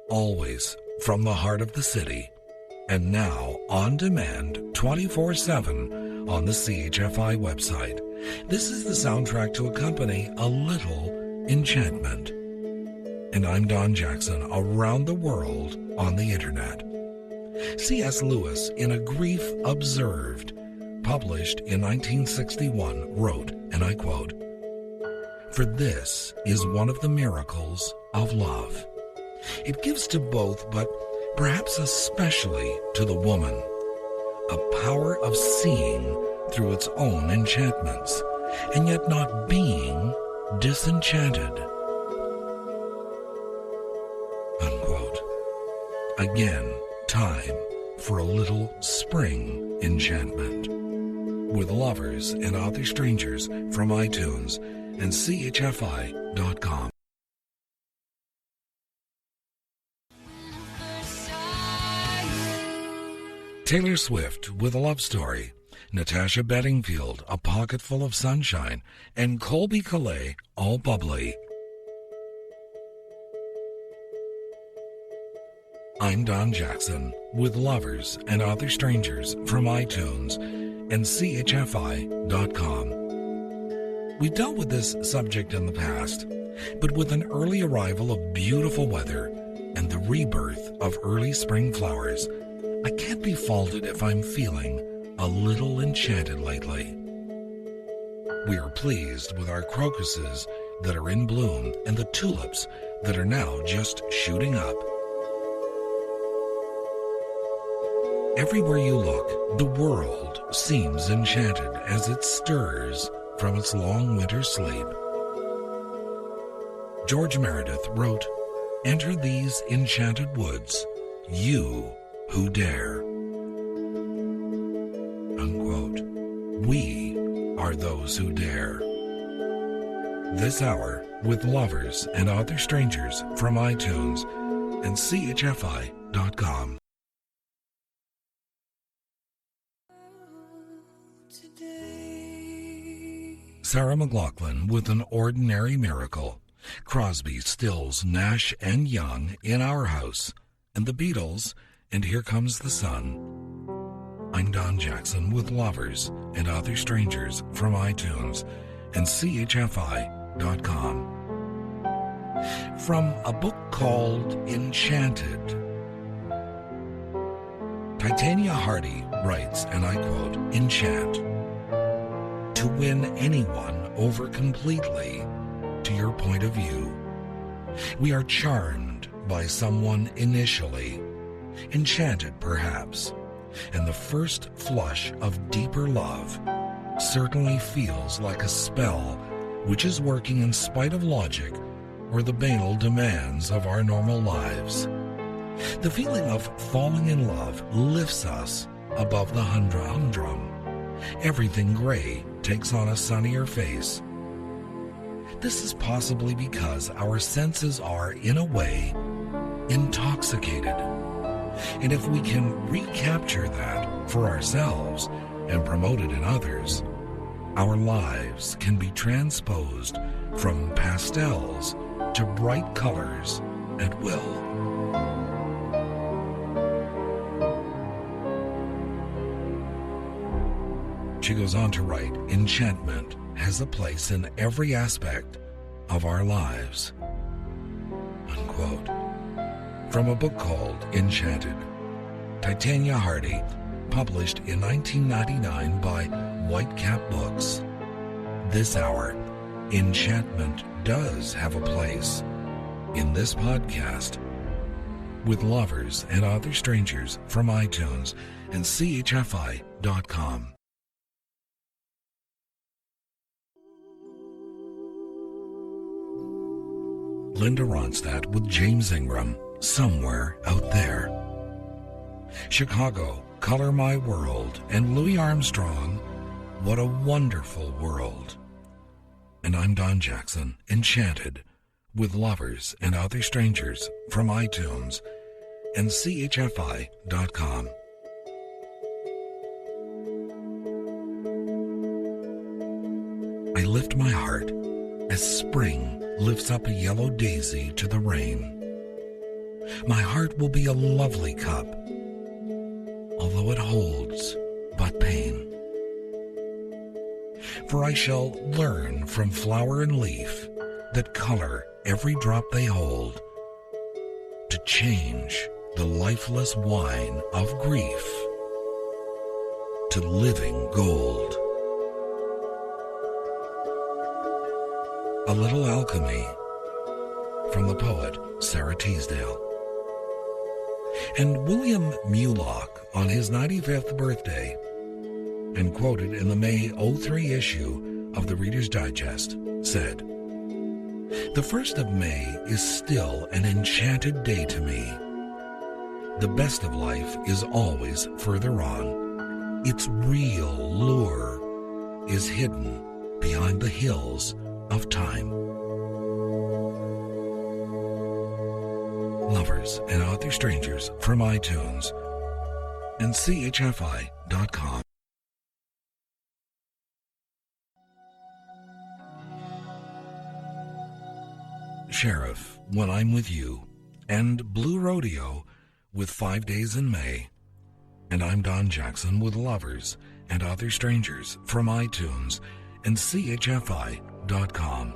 always from the heart of the city, and now on demand 24/7 on the CHFI website. This is the soundtrack to accompany a little enchantment. And I'm Don Jackson, around the world on the internet. C.S. Lewis, in A Grief Observed, published in 1961, wrote, and I quote, "For this is one of the miracles of love. It gives to both, but perhaps especially to the woman, a power of seeing through its own enchantments, and yet not being disenchanted." Unquote. Again, time for a little spring enchantment. With Lovers and Other Strangers from iTunes and CHFI.com. Taylor Swift with a love story, Natasha Bedingfield, A Pocketful of Sunshine, and Colbie Caillat, All Bubbly. I'm Don Jackson with Lovers and Other Strangers from iTunes and CHFI.com. We've dealt with this subject in the past, but with an early arrival of beautiful weather and the rebirth of early spring flowers, I can't be faulted if I'm feeling a little enchanted lately. We are pleased with our crocuses that are in bloom and the tulips that are now just shooting up. Everywhere you look, the world seems enchanted as it stirs from its long winter sleep. George Meredith wrote, "Enter these enchanted woods, you who dare." Unquote. We are those who dare. This hour with Lovers and Other Strangers from iTunes and CHFI.com. Sarah McLachlan with An Ordinary Miracle. Crosby, Stills, Nash, and Young, In Our House, and the Beatles, and Here Comes the Sun. I'm Don Jackson with Lovers and Other Strangers from iTunes and CHFI.com. From a book called Enchanted, Titania Hardy writes, and I quote, "Enchant. To win anyone over completely to your point of view. We are charmed by someone initially, enchanted perhaps, and the first flush of deeper love certainly feels like a spell which is working in spite of logic or the banal demands of our normal lives. The feeling of falling in love lifts us above the humdrum. Everything gray takes on a sunnier face. This is possibly because our senses are, in a way, intoxicated. And if we can recapture that for ourselves and promote it in others, our lives can be transposed from pastels to bright colors at will." She goes on to write, "Enchantment has a place in every aspect of our lives." Unquote. From a book called Enchanted, Titania Hardy, published in 1999 by Whitecap Books. This hour, enchantment does have a place in this podcast with Lovers and Other Strangers from iTunes and CHFI.com. Linda Rondstadt with James Ingram, Somewhere Out There. Chicago, Color My World, and Louis Armstrong, What a Wonderful World. And I'm Don Jackson, Enchanted, with Lovers and Other Strangers from iTunes and CHFI.com. I lift my heart as spring lifts up a yellow daisy to the rain. My heart will be a lovely cup, although it holds but pain. For I shall learn from flower and leaf that color every drop they hold, to change the lifeless wine of grief to living gold. A Little Alchemy, from the poet Sarah Teasdale. And William Mulock, on his 95th birthday, and quoted in the May '03 issue of the Reader's Digest, said, "The 1st of May is still an enchanted day to me. The best of life is always further on. Its real lure is hidden behind the hills of time." Lovers and Other Strangers from iTunes and CHFI.com. Sheriff, When I'm With You, and Blue Rodeo with 5 Days in May. And I'm Don Jackson with Lovers and Other Strangers from iTunes and CHFI.com.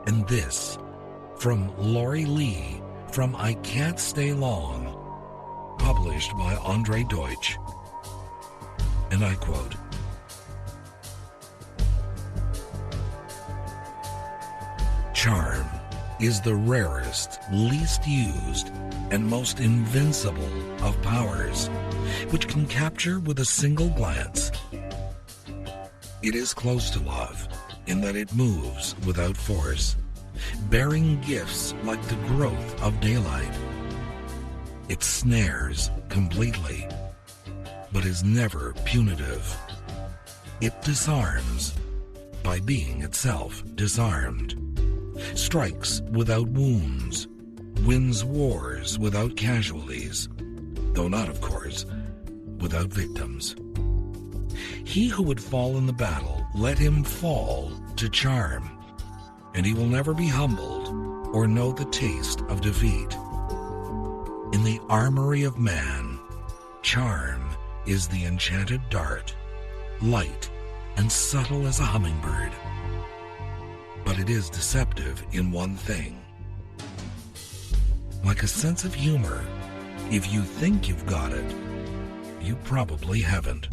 And this from Lori Lee from I Can't Stay Long, published by Andre Deutsch. And I quote, "Charm is the rarest, least used, and most invincible of powers, which can capture with a single glance. It is close to love in that it moves without force, bearing gifts like the growth of daylight. It snares completely, but is never punitive. It disarms by being itself disarmed, strikes without wounds, wins wars without casualties, though not, of course, without victims. He who would fall in the battle, let him fall to charm, and he will never be humbled or know the taste of defeat. In the armory of man, charm is the enchanted dart, light and subtle as a hummingbird. But it is deceptive in one thing. Like a sense of humor, if you think you've got it, you probably haven't."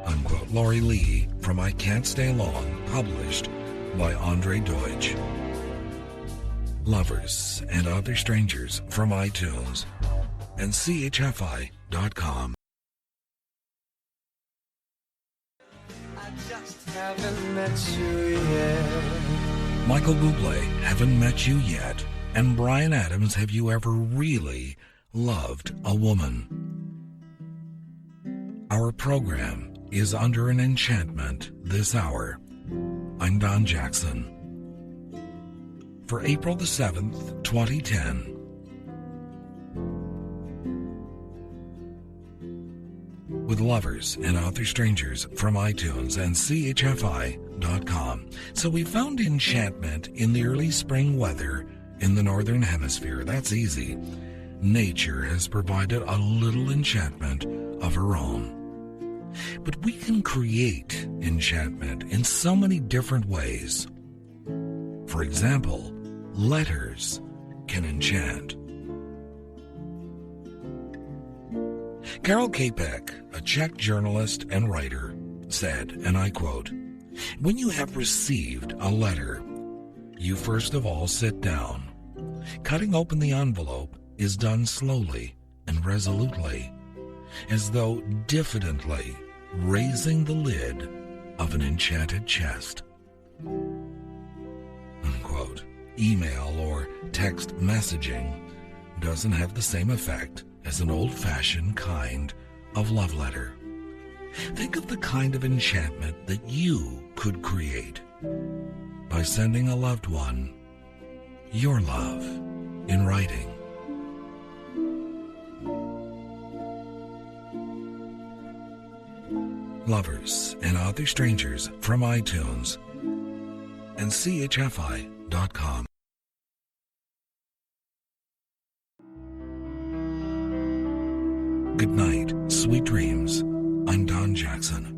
Unquote. Lori Lee from I Can't Stay Long, published by Andre Deutsch. Lovers and Other Strangers from iTunes and CHFI.com. Haven't met you yet. Michael Buble, Haven't Met You Yet, and Bryan Adams, Have You Ever Really Loved a Woman? Our program is under an enchantment this hour. I'm Don Jackson. For April the 7th, 2010. With Lovers and Other Strangers from iTunes and CHFI.com. So we found enchantment in the early spring weather in the Northern Hemisphere. That's easy. Nature has provided a little enchantment of her own. But we can create enchantment in so many different ways. For example, letters can enchant. Karel Čapek, a Czech journalist and writer, said, and I quote, "When you have received a letter, you first of all sit down. Cutting open the envelope is done slowly and resolutely, as though diffidently raising the lid of an enchanted chest." Unquote. Email or text messaging doesn't have the same effect as an old-fashioned kind of love letter. Think of the kind of enchantment that you could create by sending a loved one your love in writing. Lovers and Other Strangers from iTunes and CHFI.com. Good night, sweet dreams. I'm Don Jackson.